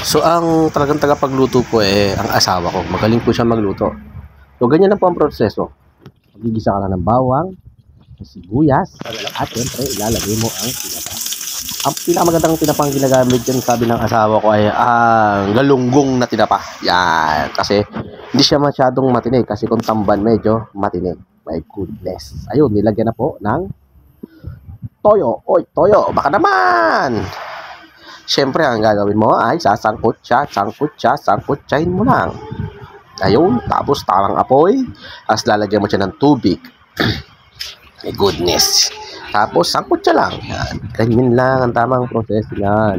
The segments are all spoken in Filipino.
So, ang talagang tagapagluto po ang asawa ko. Magaling po siya magluto. So, ganyan na po ang proseso. Magigisa ka lang ng bawang, sibuyas, at syempre, ilalagay mo ang tinapa. Ang pinakamagandang tinapang ginagamit dyan, sabi ng asawa ko, ay ang galunggong na tinapa. Yan. Kasi, hindi siya masyadong matinig. Kasi kung tamban, medyo matinig. My goodness. Ayun, nilagyan na po ng toyo. Oy, toyo, baka naman! Siyempre, ang gagawin mo ay sangkutsahin mo lang. Ayun, tapos tamang apoy. Tapos lalagyan mo siya ng tubig. My goodness. Tapos, sangkutsa lang. Yan. Ganyan lang ang tamang proseso yan.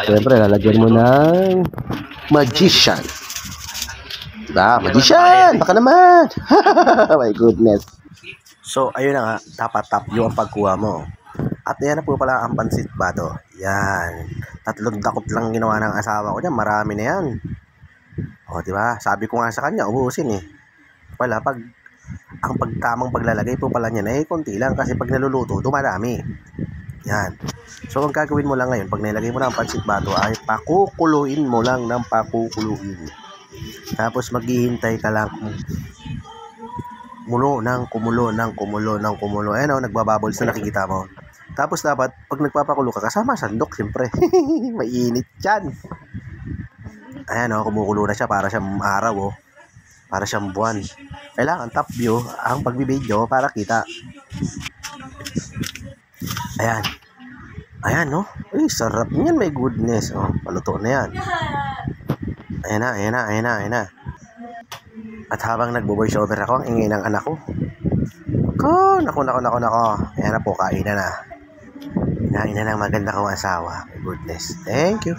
Siyempre, lalagyan mo ng magician. Diba? Magician! Baka naman! My goodness. So, ayun na nga. Dapat top yung pagkuha mo. At yan na po pala ang pansit bato. Yan. 3 dakot lang ginawa ng asawa ko dyan. Marami na yan. O, diba? Sabi ko nga sa kanya, ubusin eh. Wala, ang pagtamang paglalagay po pala niya ay konti lang. Kasi pag naluluto, dumarami. Yan. So, ang gagawin mo lang ngayon, pag nilagay mo na ang pansit bato, ay pakukuluin mo lang ng pakukuluin. Tapos, maghihintay ka lang kumulo. Ayan o, nagbabubbles na nakikita mo. Tapos dapat, pag nagpapakulo ka, kasama sandok, siyempre. Mainit yan. Ayan o, kumukulo na siya para siyang araw o. Para siyang buwan. Kailangan top view ang pagbibideo para kita. Ayan. Ayan no. Ay, sarap niyan, my goodness. O, paluto na yan. Ayan na. At habang nagbo-voice over ako, ang ingay ng anak ko. Nako. Ayan na po, kainan na. Kinain na ng maganda kong asawa. My goodness. Thank you.